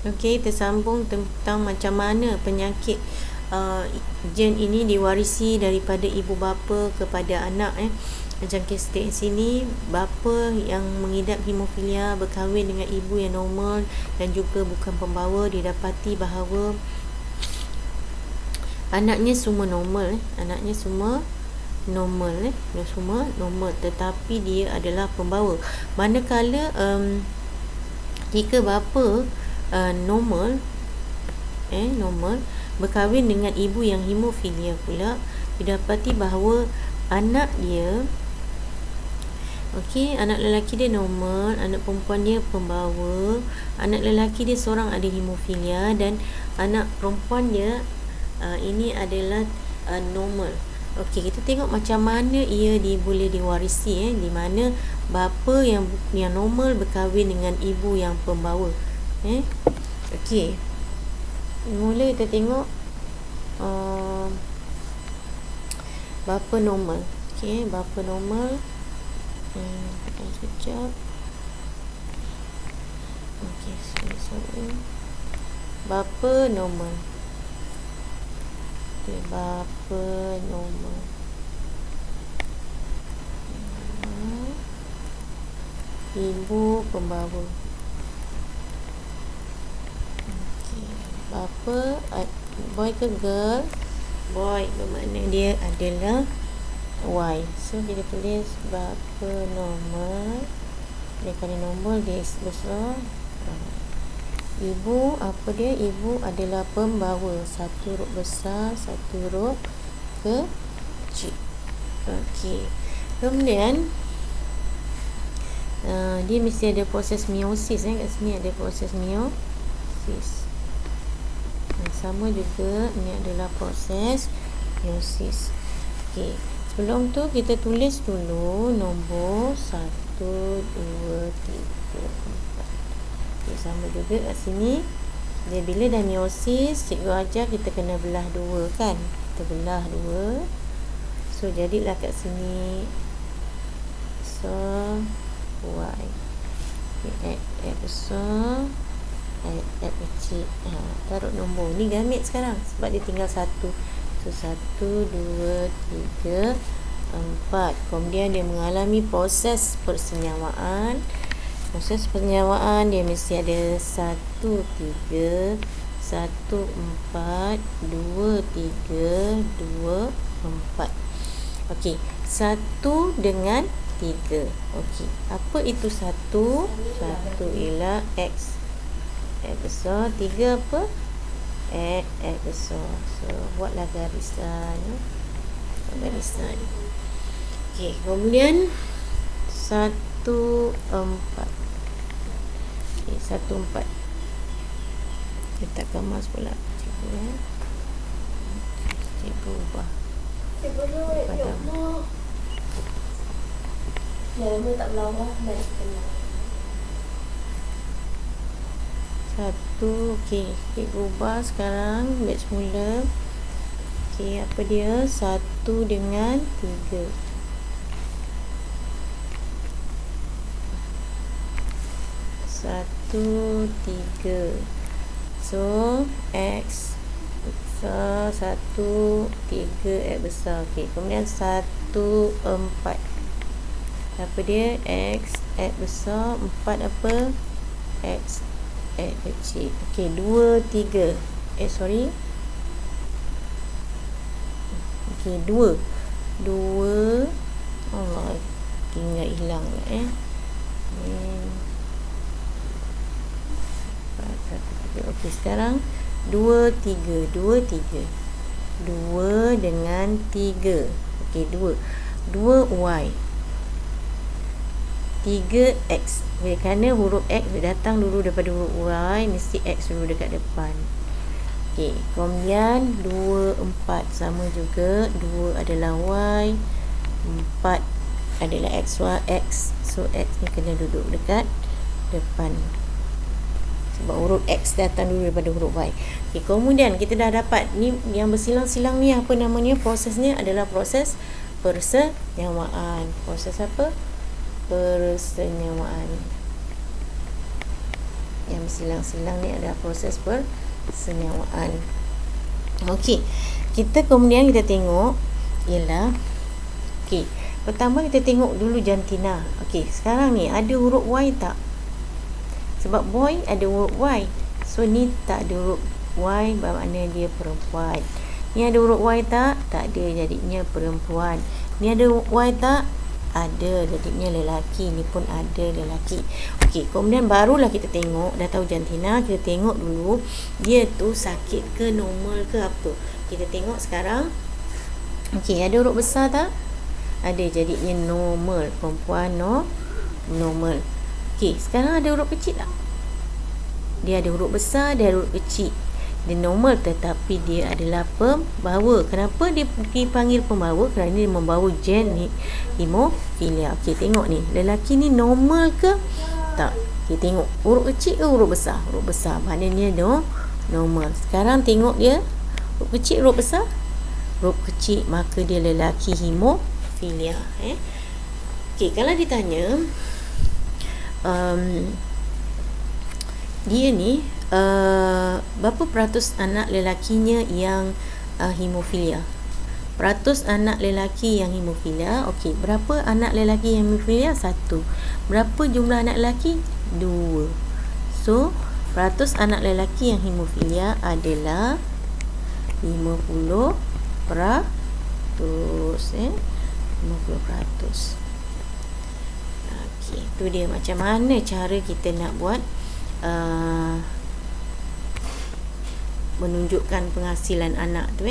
Okey, tersambung tentang macam mana penyakit gen ini diwarisi daripada ibu bapa kepada anak. Macam kes sini, bapa yang mengidap hemofilia berkahwin dengan ibu yang normal dan juga bukan pembawa, didapati bahawa anaknya semua normal. Anaknya semua normal, semua normal, tetapi dia adalah pembawa. Manakala jika bapa normal berkahwin dengan ibu yang hemofilia pula, didapati bahawa anak dia, anak lelaki dia normal, anak perempuan dia pembawa, anak lelaki dia seorang ada hemofilia dan anak perempuan dia ini adalah normal. Okey, kita tengok macam mana ia boleh diwarisi, di mana bapa yang normal berkahwin dengan ibu yang pembawa. Okey. Mula kita tengok bapa normal. Okey, bapa normal. Sekejap. Okey, sorry. Bapa normal. Okay, bapa normal. Ibu pembawa. Okay. Bapa, boy ke girl? Boy, bermakna dia adalah Y. So kita tulis bapa normal. Dia kali normal dia besar. Ibu, apa dia? Ibu adalah pembawa. Satu huruf besar, satu huruf kecil. Okey. Kemudian dia mesti ada proses meiosis. Kat sini ada proses meiosis. Sama juga ini adalah proses meiosis. Okey. Sebelum tu kita tulis dulu nombor 1, 2, 3, 4. Okay, sama juga kat sini. Dia bila dah meiosis, cikgu ajar kita kena belah 2 kan. Kita belah 2. So jadilah kat sini besar Y. Okay, X besar, X kecil. Taruh nombor. Ni gamit sekarang sebab dia tinggal 1. So 1, 2, 3, 4. Kemudian dia mengalami proses persenyawaan. Proses penyawaan dia mesti ada 1, 3, 1, 4, 2, 3, 2, 4. Okey, 1 dengan 3. Okey, apa itu 1? 1 ialah X. X besar. 3 apa? X besar. So, buatlah garisan. Garisan. Okey, kemudian 1, 4. Okey, 1, 4. Kita kemas pula. Cikgu ubah. Padam. Lama tak berlawan balik kena. 1. Okey, cikgu ubah sekarang batch mula. Okey, apa dia? 1 dengan 3. 1, 3. So X besar 1, 3 X besar. Okey, kemudian 1, 4. Apa dia? X besar. 4 apa? X kecil. Okey, 2, 3. Sorry. Okey, 2. Allah, tinggal hilang lah. Okey, sekarang 2, 3. 2 dengan 3. Okey, 2 Y. 3 X. Kerana huruf X datang dulu daripada huruf Y, mesti X dulu dekat depan. Okey, kemudian 2, 4 sama juga. 2 adalah Y, 4 adalah X. So X ni kena duduk dekat depan sebab huruf X datang dulu daripada huruf Y. Okey, kemudian kita dah dapat ni yang bersilang-silang ni apa namanya? Prosesnya adalah proses persenyawaan. Proses apa? Persenyawaan. Yang bersilang-silang ni adalah proses persenyawaan. Okey, kita kemudian kita tengok ialah, okey, pertama kita tengok dulu jantina. Okey, sekarang ni ada huruf Y tak? Sebab boy ada huruf Y, so ni tak ada huruf Y, bermakna dia perempuan. Ni ada huruf Y tak? Tak ada, jadinya perempuan. Ni ada huruf Y tak? Ada, jadinya lelaki. Ni pun ada, lelaki. Okey, kemudian barulah kita tengok, dah tahu jantina, kita tengok dulu dia tu sakit ke, normal ke apa. Kita tengok sekarang. Okey, ada huruf besar tak? Ada, jadinya normal. Perempuan normal. Okey, sekarang ada huruf kecil tak? Dia ada huruf besar, dia ada huruf kecil. Dia normal tetapi dia adalah pembawa. Kenapa dia dipanggil pembawa? Kerana dia membawa gen hemofilia. Okey, tengok ni. Lelaki ni normal ke? Tak. Okey, tengok. Huruf kecil ke huruf besar? Huruf besar. Maknanya normal. Sekarang tengok dia. Huruf kecil, huruf besar? Huruf kecil, maka dia lelaki hemofilia. Okey, kalau ditanya dia ni berapa peratus anak lelakinya yang hemofilia? Peratus anak lelaki yang hemofilia. Okey, berapa anak lelaki yang hemofilia? 1. Berapa jumlah anak lelaki? 2. So, peratus anak lelaki yang hemofilia adalah 50%. 50%. Okey, tu dia macam mana cara kita nak buat menunjukkan penghasilan anak tu.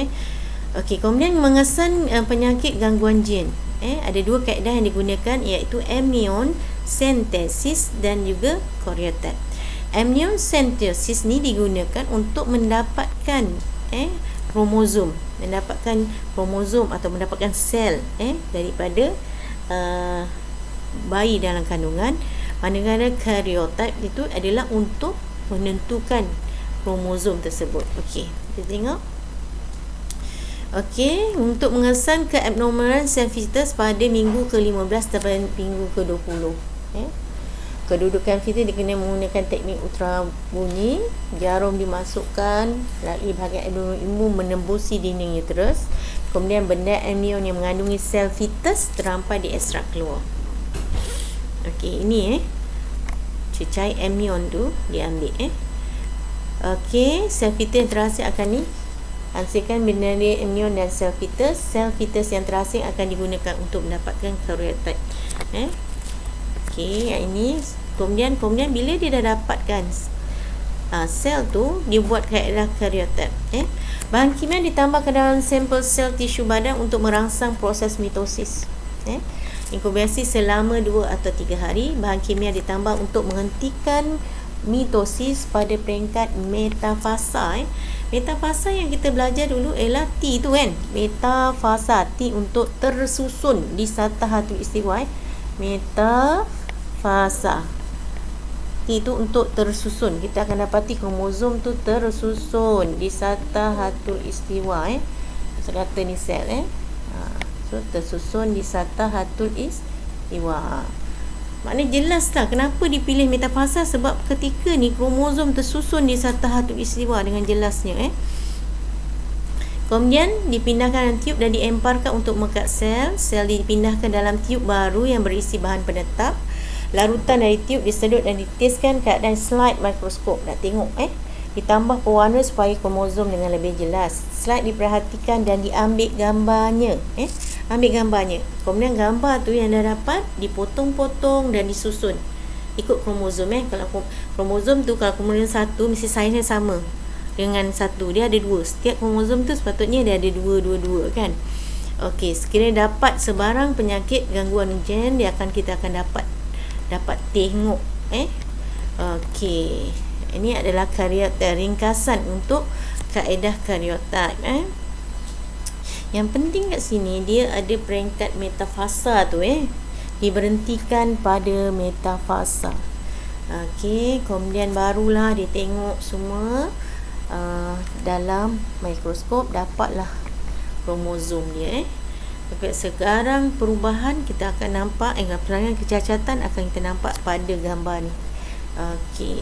Okey, kemudian mengesan penyakit gangguan gen. Ada 2 kaedah yang digunakan, iaitu amniocentesis dan juga karyotype. Amniocentesis ni digunakan untuk mendapatkan kromosom, atau mendapatkan sel daripada bayi dalam kandungan. Manakala karyotype itu adalah untuk menentukan kromosom tersebut. Okey, kita tengok. Okey, untuk mengesan keabnormalan sel fetus pada minggu ke-15 sampai minggu ke-20. Kedudukan fetus dikena menggunakan teknik ultrabunyi. Jarum dimasukkan melalui bahagian abdomen menembusi dinding uterus. Kemudian benda amnion yang mengandungi sel fetus terampai diekstrak keluar. Okey, ini cecair amnion tu diambil. Okey, sel fetus yang terasing akan dihasilkan binari amnion dan sel fetus. Sel fetus yang terasing akan digunakan untuk mendapatkan karyotype. Okey, yang ini kemudian bila dia dah dapatkan sel tu, dia buat kaedah karyotype. Bahan kimia ditambah ke dalam sampel sel tisu badan untuk merangsang proses mitosis. Inkubasi selama 2 atau 3 hari. Bahan kimia ditambah untuk menghentikan mitosis pada peringkat metafasa. Metafasa yang kita belajar dulu ialah T tu kan. Metafasa, T untuk tersusun di satah khatulistiwa. Metafasa, T tu untuk tersusun. Kita akan dapati kromosom tu tersusun di satah khatulistiwa. Saya kata ni sel So, tersusun di satah khatulistiwa. Maknanya jelas tak kenapa dipilih metafasa, sebab ketika ni kromosom tersusun di satah khatulistiwa dengan jelasnya. Kemudian dipindahkan dalam tiub dan diemparkan untuk mengikat sel. Sel dipindahkan dalam tiub baru yang berisi bahan penetap. Larutan dari tiub disedut dan diteskan keadaan slide mikroskop. Nak tengok ditambah pewarna supaya kromosom dengan lebih jelas. Slide diperhatikan dan diambil gambarnya. Ambil gambarnya. Kemudian gambar tu yang dah dapat dipotong-potong dan disusun ikut kromosom. Kalau kromosom tu, kalau kromosom 1 mesti saiznya sama dengan 1. Dia ada 2. Setiap kromosom tu sepatutnya dia ada 2 kan. Okey, sekiranya dapat sebarang penyakit gangguan gen, kita akan dapat tengok. Okey, ini adalah karyotype, ringkasan untuk kaedah karyotype. Yang penting kat sini dia ada peringkat metafasa tu diberhentikan pada metafasa. Okey, kemudian barulah dia tengok semua dalam mikroskop, dapatlah kromosom dia. Sekarang perubahan kita akan nampak, perubahan kecacatan akan kita nampak pada gambar ni. Okey,